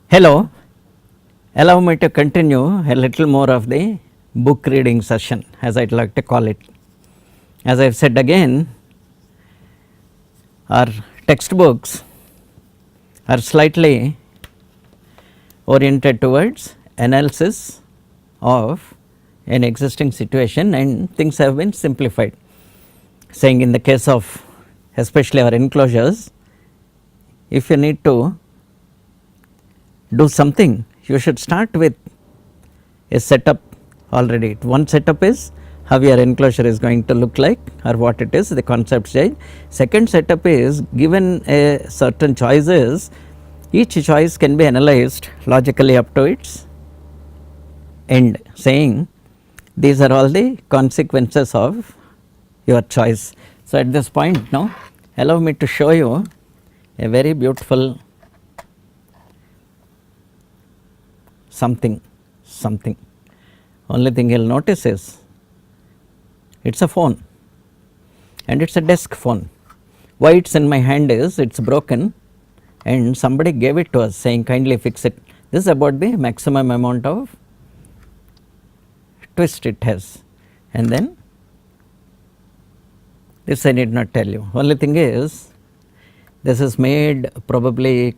Hello, allow me to continue a little more of the book reading session, as I'd like to call it. As I've said again, our textbooks are slightly oriented towards analysis of an existing situation, and things have been simplified, saying in the case of especially our enclosures, if you need to do something, you should start with a setup already. One setup is how your enclosure is going to look like or what it is, the concept stage. Second setup is given a certain choices, each choice can be analyzed logically up to its end, saying these are all the consequences of your choice. So, at this point now allow me to show you a very beautiful something. Only thing you will notice is it is a phone and it is a desk phone. Why it is in my hand is it is broken and somebody gave it to us saying kindly fix it. This is about the maximum amount of twist it has, and then this I need not tell you. Only thing is this is made, probably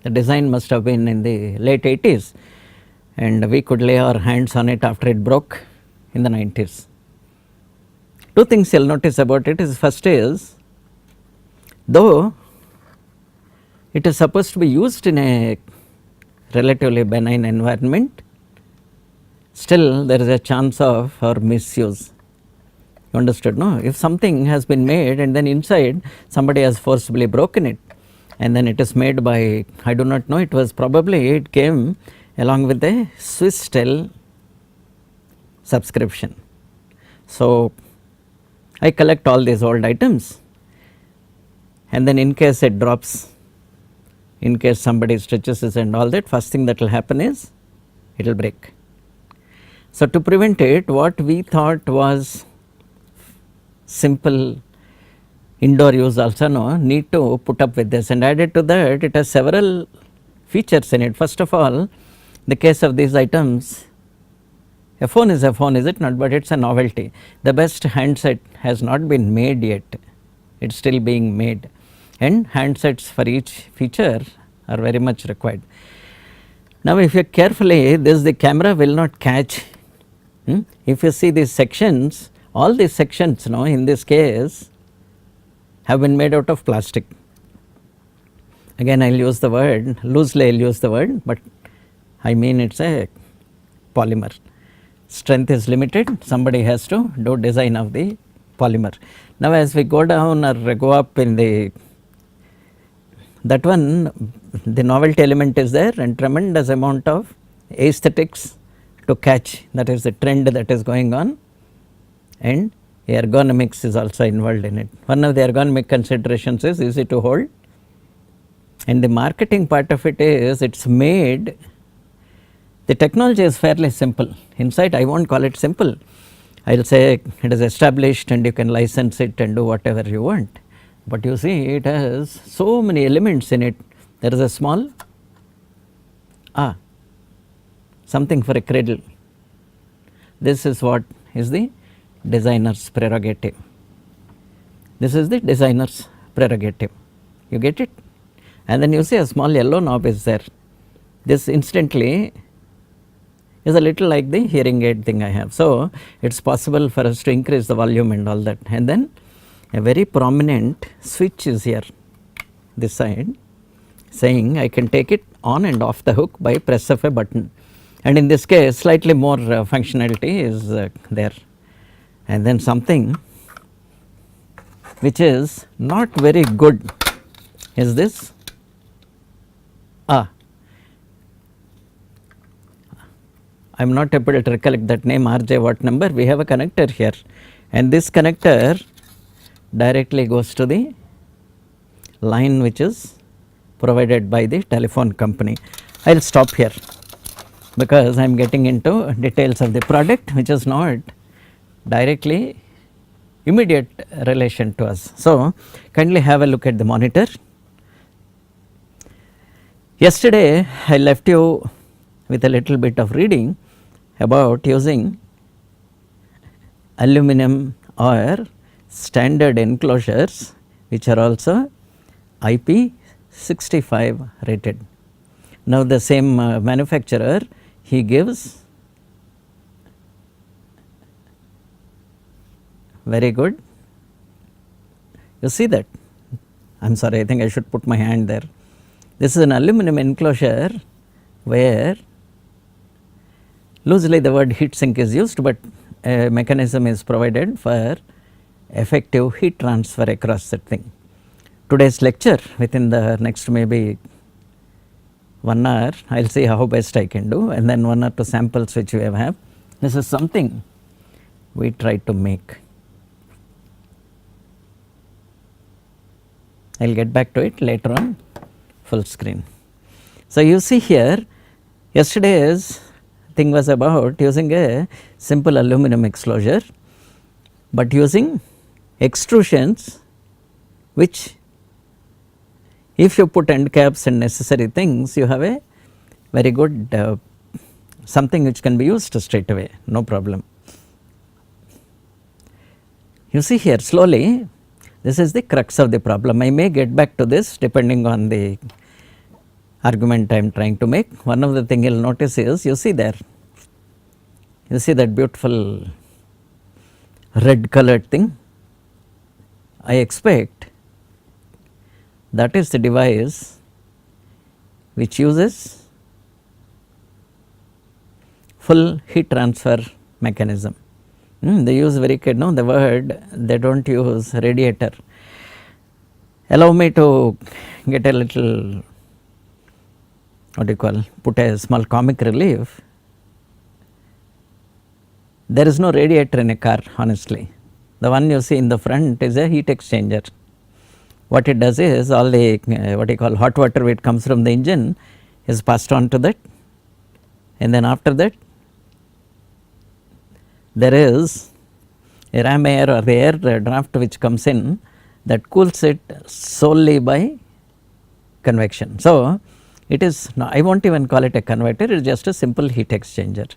the design must have been in the late 80s and we could lay our hands on it after it broke in the 90s. Two things you will notice about it is, first is, though it is supposed to be used in a relatively benign environment, still there is a chance of our misuse. You understood, no? If something has been made and then inside somebody has forcibly broken it and then it is made by, I do not know, it was probably, it came along with a Swiss Tel subscription. So, I collect all these old items and then in case it drops, in case somebody stretches it and all that, first thing that will happen is it will break. So, to prevent it, what we thought was simple indoor use also no need to put up with this, and added to that it has several features in it. First of all, the case of these items, a phone is a phone, is it not, but it is a novelty. The best handset has not been made yet, it is still being made, and handsets for each feature are very much required. Now, if you carefully, this the camera will not catch. If you see these sections, all these sections now in this case have been made out of plastic. Again I will use the word, loosely I will use the word, but I mean it is a polymer. Strength is limited, somebody has to do design of the polymer. Now, as we go down or go up in the, that one, the novelty element is there and tremendous amount of aesthetics to catch, that is the trend that is going on, and ergonomics is also involved in it. One of the ergonomic considerations is easy to hold, and the marketing part of it is it is made, the technology is fairly simple. Inside I will not call it simple, I will say it is established and you can license it and do whatever you want, but you see it has so many elements in it. There is a small something for a cradle. This is what is the designer's prerogative. This is the designer's prerogative. You get it? And then you see a small yellow knob is there. This incidentally is a little like the hearing aid thing I have. So, it is possible for us to increase the volume and all that, and then a very prominent switch is here, this side, saying I can take it on and off the hook by press of a button, and in this case slightly more functionality is there. And then something which is not very good is this I am not able to recollect that name, RJ what number. We have a connector here and this connector directly goes to the line which is provided by the telephone company. I will stop here because I am getting into details of the product which is not directly immediate relation to us. So, kindly have a look at the monitor. Yesterday I left you with a little bit of reading about using aluminum or standard enclosures which are also IP65 rated. Now the same manufacturer, he gives very good. You see that? I am sorry, I think I should put my hand there. This is an aluminum enclosure where loosely the word heat sink is used, but a mechanism is provided for effective heat transfer across that thing. Today's lecture, within the next maybe 1 hour, I will see how best I can do, and then 1 or 2 samples which we have. This is something we try to make. I will get back to it later on full screen. So, you see here, yesterday's thing was about using a simple aluminum enclosure, but using extrusions which, if you put end caps and necessary things, you have a very good something which can be used straight away, no problem. You see here slowly, this is the crux of the problem. I may get back to this depending on the argument I am trying to make. One of the thing you will notice is, you see there, you see that beautiful red colored thing. I expect that is the device which uses full heat transfer mechanism. They use very the word, they do not use radiator. Allow me to get a little, what do you call, put a small comic relief. There is no radiator in a car, honestly. The one you see in the front is a heat exchanger. What it does is, all the what you call hot water which comes from the engine is passed on to that, and then after that there is a ram air or the air draft which comes in that cools it solely by convection. So, it is, I will not even call it a converter, it is just a simple heat exchanger.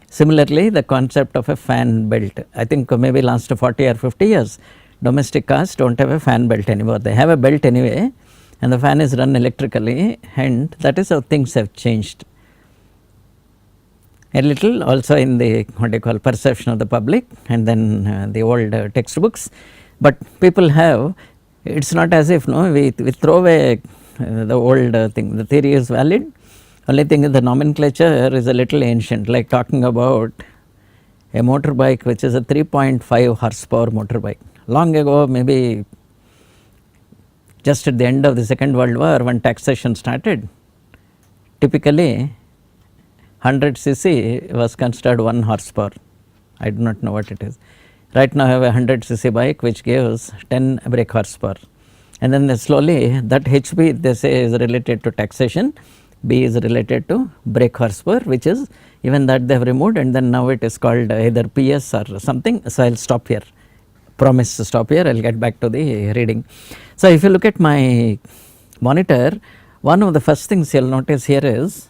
Similarly, the concept of a fan belt, I think maybe last 40 or 50 years, domestic cars do not have a fan belt anymore, they have a belt anyway, and the fan is run electrically, and that is how things have changed. A little also in the what you call perception of the public, and then the old textbooks, but people have, it is not as if we throw away the old thing, the theory is valid, only thing is the nomenclature is a little ancient, like talking about a motorbike which is a 3.5 horsepower motorbike. Long ago, maybe just at the end of the Second World War, when taxation started, typically 100 cc was considered 1 horsepower. I do not know what it is. Right now I have a 100 cc bike which gives 10 brake horsepower, and then slowly that HP they say is related to taxation, B is related to brake horsepower, which is even that they have removed, and then now it is called either PS or something. So, I will stop here, promise to stop here, I will get back to the reading. So, if you look at my monitor, one of the first things you will notice here is,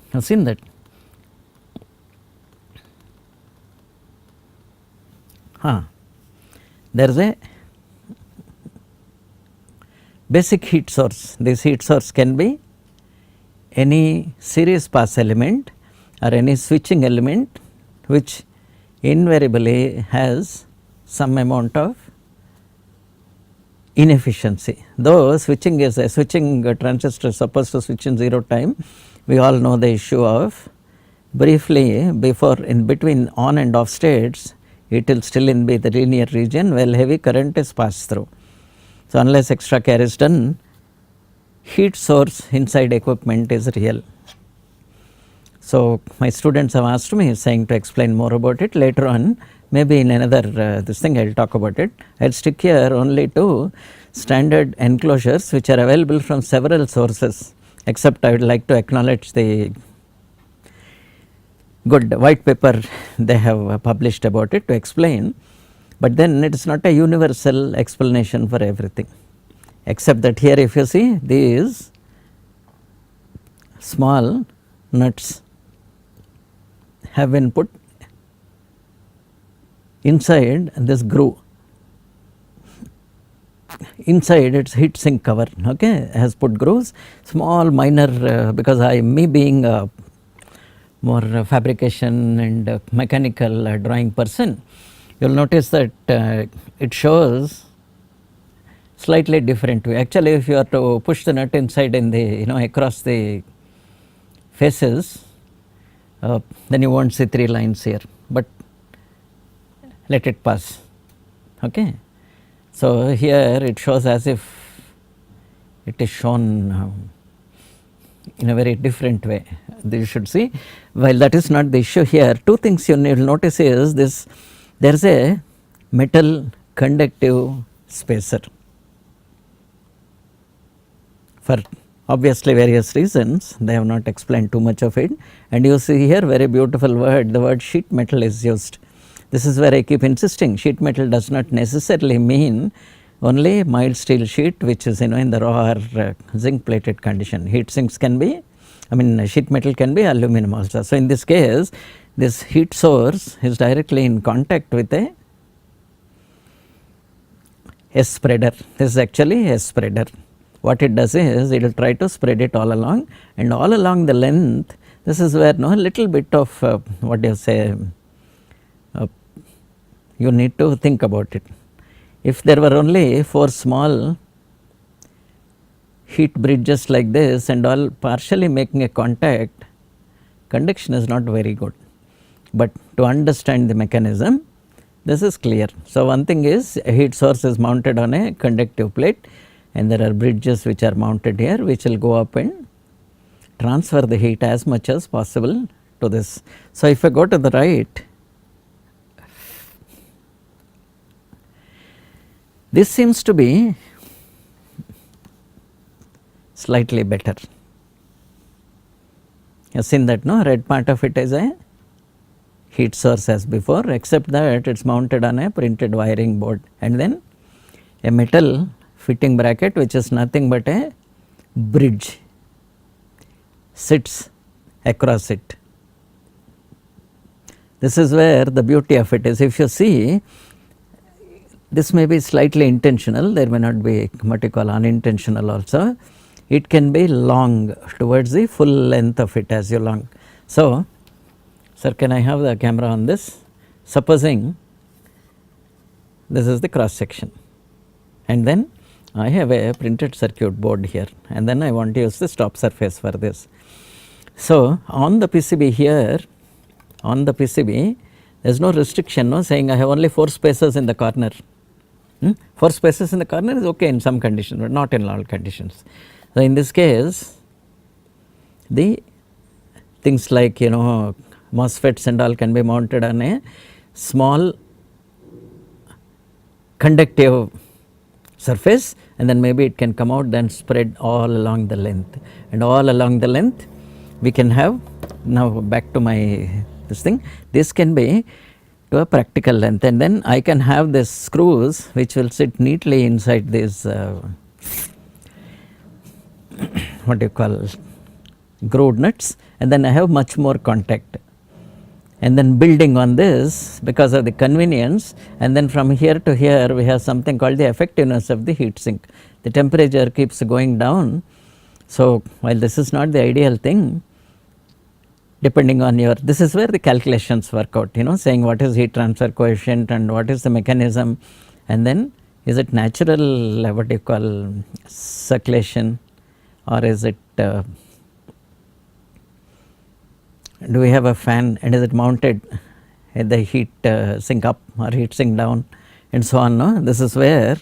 you have seen that, there is a basic heat source. This heat source can be any series pass element or any switching element which invariably has some amount of inefficiency. Though switching is a switching transistor is supposed to switch in 0 time, we all know the issue of briefly before in between on and off states, it will still be the linear region while heavy current is passed through. So, unless extra care is done, heat source inside equipment is real. So, my students have asked me saying to explain more about it later on, maybe in another this thing I will talk about it. I will stick here only to standard enclosures which are available from several sources, except I would like to acknowledge the good white paper they have published about it to explain, but then it is not a universal explanation for everything, except that here if you see these small nuts have been put inside this groove, inside its heat sink cover, okay, has put grooves, small minor because me being a more fabrication and mechanical drawing person, you will notice that it shows slightly different way. Actually, if you are to push the nut inside in the across the faces, then you won't see 3 lines here, but let it pass. Okay. So, here it shows as if it is shown in a very different way. You should see, while that is not the issue here, 2 things you will notice is this: there is a metal conductive spacer. For obviously various reasons, they have not explained too much of it, and you see here very beautiful word, the word sheet metal is used. This is where I keep insisting, sheet metal does not necessarily mean only mild steel sheet, which is in the raw or zinc plated condition. Heat sinks can be, sheet metal can be aluminum also. So, in this case, this heat source is directly in contact with a S spreader. This is actually a spreader. What it does is, it will try to spread it all along, and all along the length, this is where little bit of what do you say, you need to think about it. If there were only 4 small heat bridges like this and all partially making a contact, conduction is not very good. But to understand the mechanism, this is clear. So, one thing is, a heat source is mounted on a conductive plate, and there are bridges which are mounted here, which will go up and transfer the heat as much as possible to this. So, if I go to the right, this seems to be slightly better. You have seen that, no? Red part of it is a heat source as before, except that it is mounted on a printed wiring board, and then a metal fitting bracket, which is nothing but a bridge, sits across it. This is where the beauty of it is. If you see, this may be slightly intentional, there may not be what you call unintentional also. It can be long towards the full length of it as you long. So, sir, can I have the camera on this? Supposing this is the cross section, and then I have a printed circuit board here, and then I want to use the stop surface for this. So, on the PCB here, on the PCB, there is no restriction, no, saying I have only 4 spaces in the corner. 4 spaces in the corner is okay in some conditions, but not in all conditions. So, in this case, the things like MOSFETs and all can be mounted on a small conductive surface, and then maybe it can come out, then spread all along the length, and all along the length we can have, now back to my this thing, this can be to a practical length, and then I can have this screws which will sit neatly inside these what do you call grooved nuts, and then I have much more contact, and then building on this because of the convenience, and then from here to here we have something called the effectiveness of the heat sink. The temperature keeps going down. So, while this is not the ideal thing, depending on your, this is where the calculations work out, saying what is heat transfer coefficient and what is the mechanism, and then is it natural what you call circulation, or is it do we have a fan and is it mounted at the heat sink up or heat sink down, and so on. No? This is where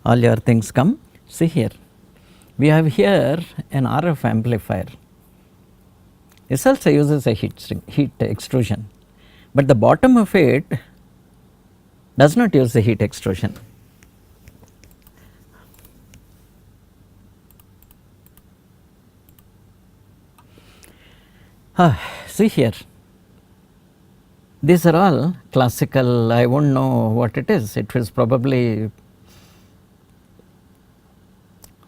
all your things come. See here, we have here an RF amplifier. This also uses a heat extrusion, but the bottom of it does not use the heat extrusion. See here, these are all classical, I won't know what it is, it was probably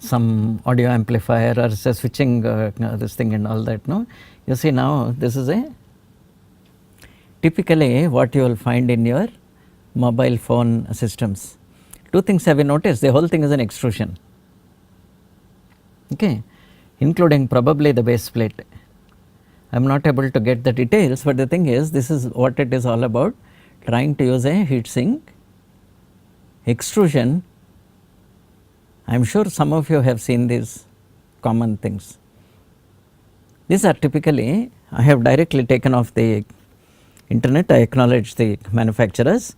some audio amplifier or say switching this thing and all that, no. You see now this is a typically what you will find in your mobile phone systems. Two things have you noticed, the whole thing is an extrusion, okay, including probably the base plate. I am not able to get the details, but the thing is this is what it is all about, trying to use a heat sink extrusion. I am sure some of you have seen these common things. These are typically, I have directly taken off the internet, I acknowledge the manufacturers,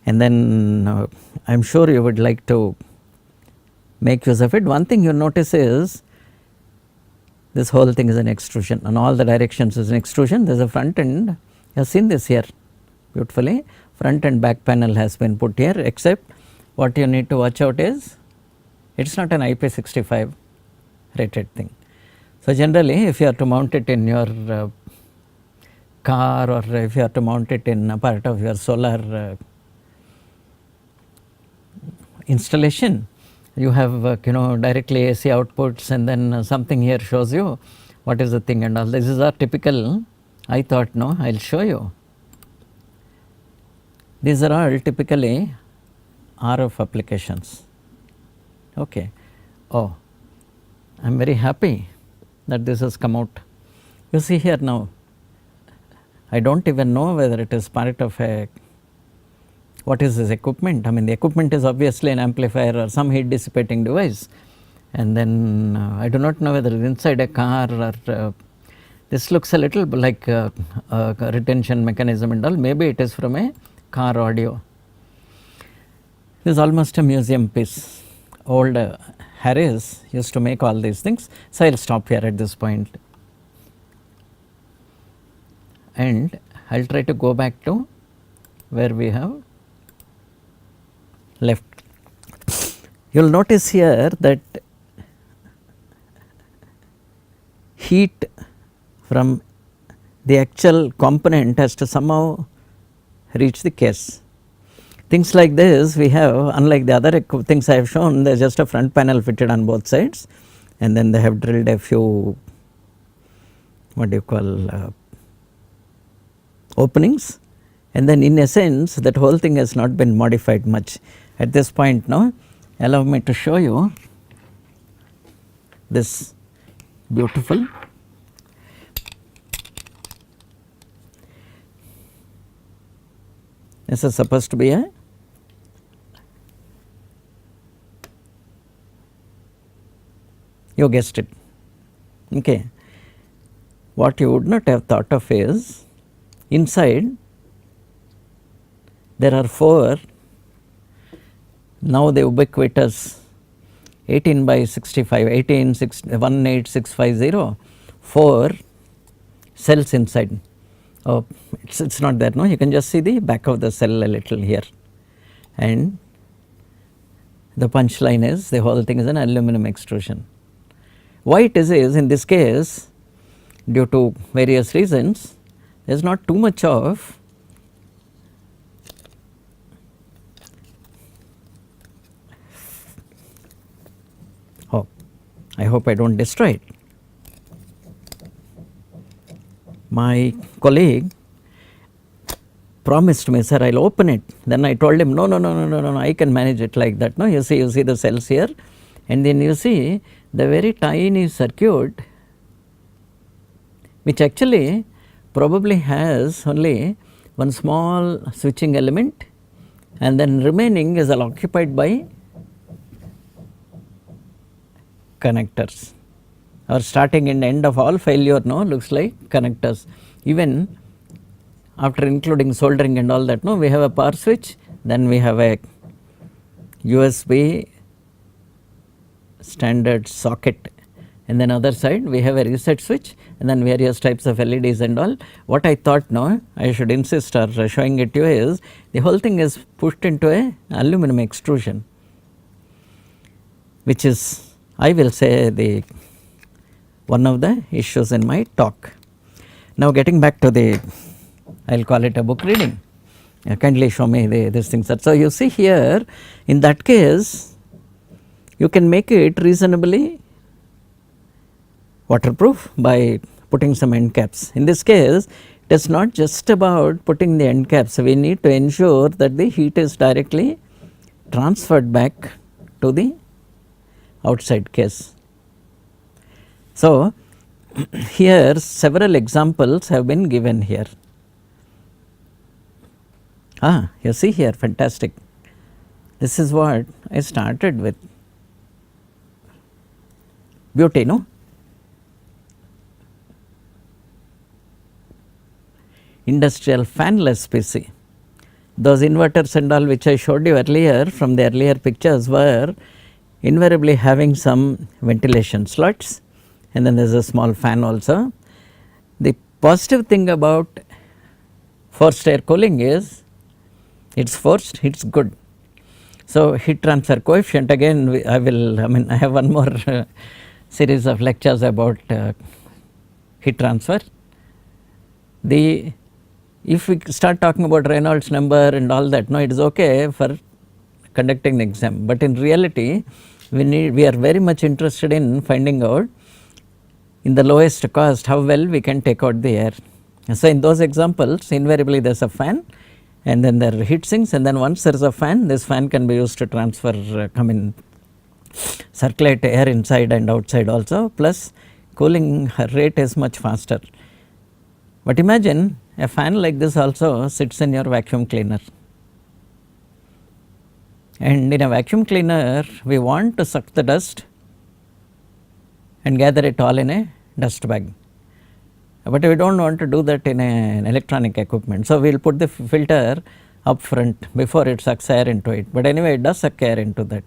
and then I am sure you would like to make use of it. One thing you notice is this whole thing is an extrusion, on all the directions is an extrusion. There is a front end, you have seen this here beautifully, front and back panel has been put here, except what you need to watch out is it is not an IP65 rated thing. So, generally if you are to mount it in your car, or if you are to mount it in a part of your solar installation, you have directly AC outputs, and then something here shows you what is the thing and all. This is a typical, I thought no, I will show you. These are all typically RF applications, okay. Oh, I am very happy that this has come out. You see here now, I do not even know whether it is part of a, what is this equipment. I mean the equipment is obviously an amplifier or some heat dissipating device, and then I do not know whether it is inside a car or this looks a little like a retention mechanism and all, maybe it is from a car audio. This is almost a museum piece. Old Harris used to make all these things. So, I will stop here at this point and I will try to go back to where we have left. You will notice here that heat from the actual component has to somehow reach the case. Things like this we have, unlike the other things I have shown, there is just a front panel fitted on both sides, and then they have drilled a few, what do you call, openings, and then in a sense that whole thing has not been modified much. At this point now, allow me to show you this beautiful this is supposed to be a you guessed it, okay. What you would not have thought of is inside there are 4 now the ubiquitous 18 by 65, 18650, 4 cells inside. Oh, it is not there, no, you can just see the back of the cell a little here, and the punchline is the whole thing is an aluminum extrusion. Why it is in this case, due to various reasons, there is not too much of I hope I do not destroy it. My colleague promised me, sir, I will open it. Then I told him, no, I can manage it like that. No, you see the cells here, and then you see the very tiny circuit, which actually probably has only one small switching element, and then remaining is all occupied by connectors. Our starting and end of all failure now looks like connectors. Even after including soldering and all that, no, we have a power switch, then we have a USB standard socket, and then other side we have a reset switch, and then various types of LEDs and all. What I thought now I should insist or showing it to you is the whole thing is pushed into a aluminum extrusion, which is, I will say, the one of the issues in my talk. Now getting back to the, I will call it a book reading. Kindly show me these things. So you see here, in that case, you can make it reasonably waterproof by putting some end caps. In this case, it is not just about putting the end caps, we need to ensure that the heat is directly transferred back to the outside case. So, here several examples have been given here. You see here, fantastic. This is what I started with. Beauty, no? Industrial fanless PC. Those inverters and all which I showed you earlier from the earlier pictures were invariably having some ventilation slots, and then there is a small fan also. The positive thing about forced air cooling is it is forced, it is good. So, heat transfer coefficient, again I have one more series of lectures about heat transfer. If we start talking about Reynolds number and all that, no, it is okay for conducting the exam, but in reality we are very much interested in finding out in the lowest cost how well we can take out the air. So, in those examples invariably there is a fan, and then there are heat sinks, and then once there is a fan, this fan can be used to transfer circulate air inside and outside also, plus cooling rate is much faster. But imagine a fan like this also sits in your vacuum cleaner, and in a vacuum cleaner we want to suck the dust and gather it all in a dust bag. But we do not want to do that in an electronic equipment. So, we will put the filter up front before it sucks air into it, but anyway it does suck air into that.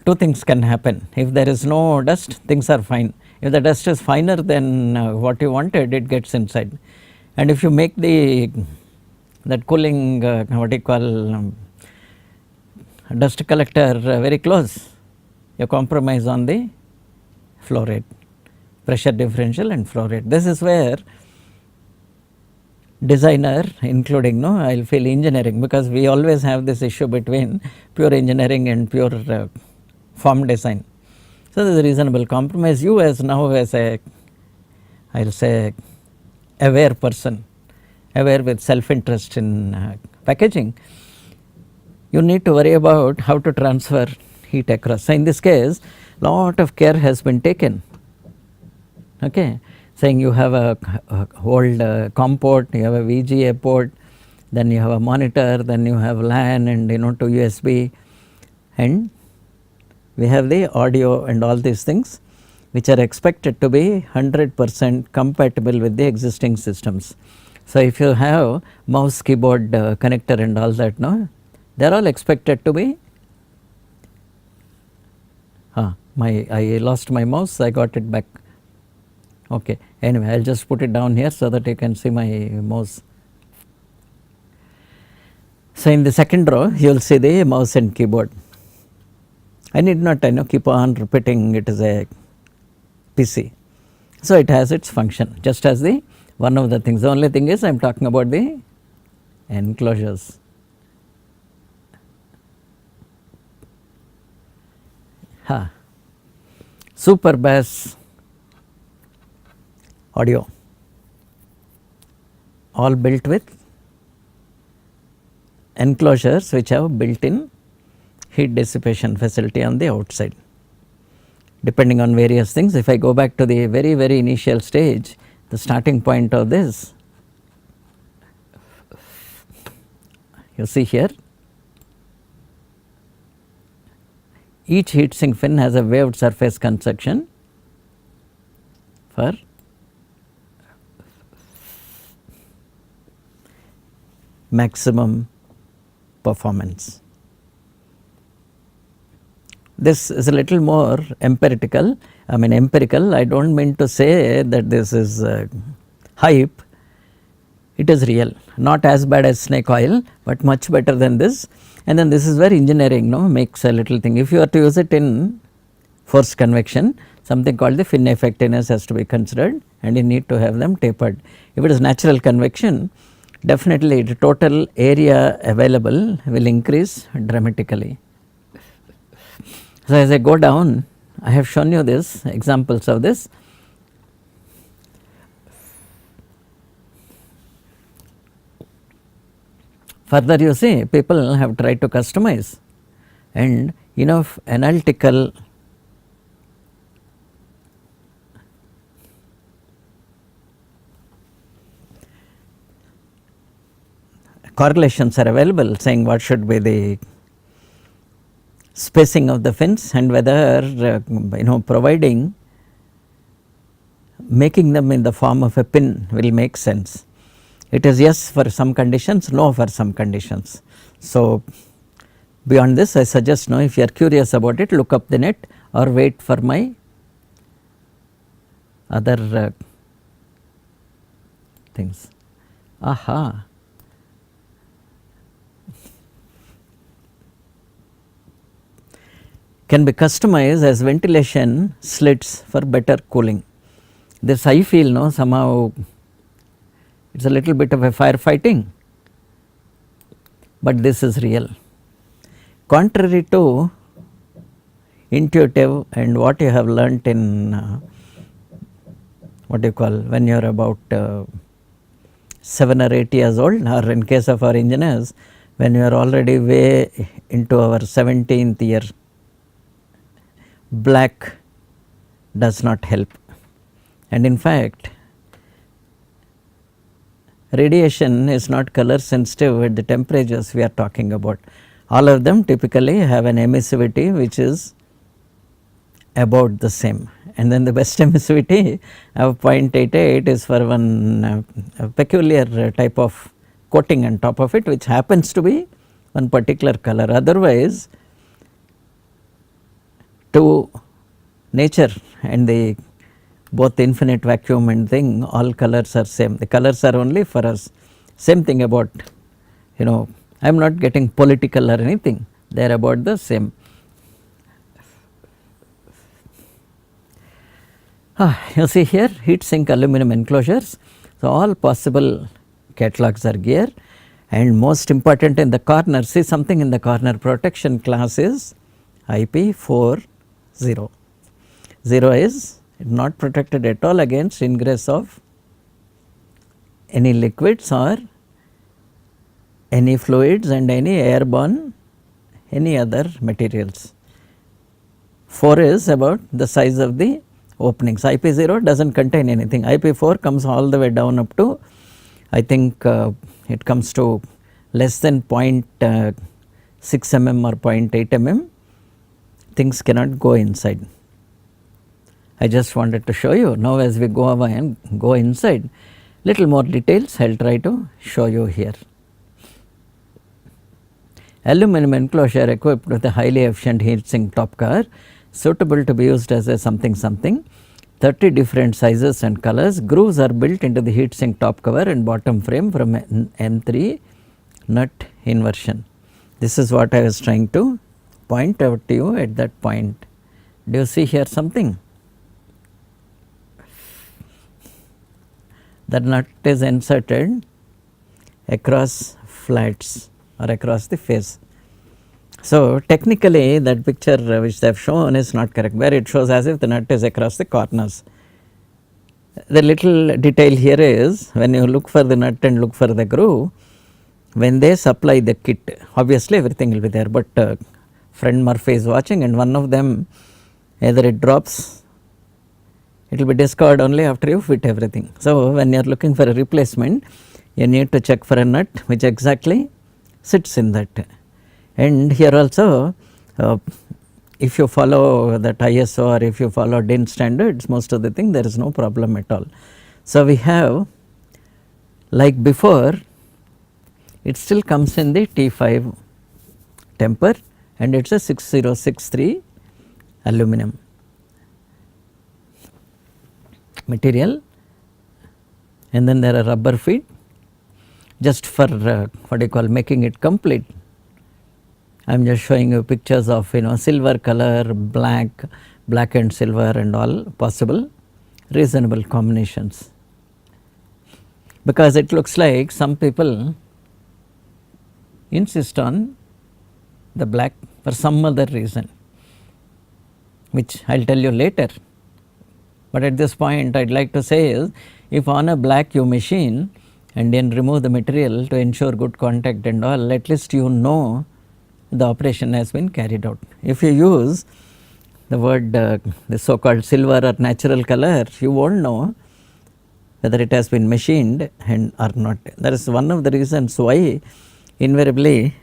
Two things can happen. If there is no dust, things are fine. If the dust is finer than what you wanted, it gets inside. And if you make that cooling what you call dust collector very close, you compromise on the flow rate, pressure differential and flow rate. This is where designer, including I will feel engineering, because we always have this issue between pure engineering and pure form design. So, there is a reasonable compromise. You as now as I will say aware person, aware with self interest in packaging, you need to worry about how to transfer heat across. So, in this case lot of care has been taken, saying you have a old COM port, you have a VGA port, then you have a monitor, then you have LAN and to USB, and we have the audio and all these things which are expected to be 100% compatible with the existing systems. So, if you have mouse keyboard connector and all that, they are all expected to be I lost my mouse, I got it back. Okay, anyway I will just put it down here so that you can see my mouse. So, in the second row you will see the mouse and keyboard. I need not keep on repeating it is a PC. So, it has its function just as the one of the things. The only thing is I am talking about the enclosures. Super bass audio, all built with enclosures which have built in heat dissipation facility on the outside. Depending on various things, if I go back to the very initial stage, the starting point of this, you see here, each heat sink fin has a waved surface construction for maximum performance. This is a little more empirical. I do not mean to say that this is hype, it is real, not as bad as snake oil, but much better than this. And then this is where engineering makes a little thing. If you are to use it in forced convection, something called the fin effectiveness has to be considered, and you need to have them tapered. If it is natural convection, definitely the total area available will increase dramatically. So, as I go down, I have shown you this examples of this. Further, you see, people have tried to customize and enough analytical correlations are available, saying what should be the spacing of the fins and whether providing making them in the form of a pin will make sense. It is yes for some conditions, no for some conditions. So, beyond this I suggest if you are curious about it, look up the net or wait for my other things. Aha. Can be customized as ventilation slits for better cooling. This I feel somehow it is a little bit of a firefighting, but this is real. Contrary to intuitive and what you have learnt in what you call when you are about 7 or 8 years old, or in case of our engineers when you are already way into our 17th year, black does not help. And in fact, radiation is not color sensitive at the temperatures we are talking about. All of them typically have an emissivity which is about the same, and then the best emissivity of 0.88 is for one peculiar type of coating on top of it, which happens to be one particular color. Otherwise, to nature and the both infinite vacuum and thing, all colors are same. The colors are only for us. Same thing about, I am not getting political or anything, they are about the same. You see here heat sink aluminum enclosures. So, all possible catalogs are here, and most important in the corner, see something in the corner, protection class is IP40. 0 is not protected at all against ingress of any liquids or any fluids and any airborne any other materials. 4 is about the size of the openings. IP0 does not contain anything. IP4 comes all the way down up to, I think it comes to less than 0.6 mm or 0.8 mm. Things cannot go inside. I just wanted to show you. Now, as we go away and go inside, little more details I will try to show you here. Aluminum enclosure equipped with a highly efficient heat sink top cover, suitable to be used as a something, 30 different sizes and colors. Grooves are built into the heat sink top cover and bottom frame from M3 nut inversion. This is what I was trying to point out to you at that point. Do you see here something? The nut is inserted across flats or across the face. So, technically that picture which they have shown is not correct, where it shows as if the nut is across the corners. The little detail here is when you look for the nut and look for the groove, when they supply the kit, obviously everything will be there, but friend Murphy is watching and one of them, either it drops, it will be discovered only after you fit everything. So, when you are looking for a replacement, you need to check for a nut which exactly sits in that. And here also if you follow that ISO or if you follow DIN standards, most of the thing there is no problem at all. So, we have like before, it still comes in the T5 temper and it is a 6063 aluminum material, and then there are rubber feet just for what you call making it complete. I am just showing you pictures of silver color, black and silver and all possible reasonable combinations, because it looks like some people insist on the black for some other reason. which I will tell you later. But at this point I would like to say is, if on a black you machine and then remove the material to ensure good contact and all, at least you know the operation has been carried out. If you use the word the so called silver or natural color, you won't know whether it has been machined and or not. That is one of the reasons why invariably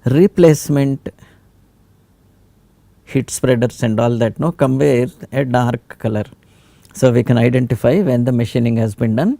replacement heat spreaders and all that come with a dark color. So, we can identify when the machining has been done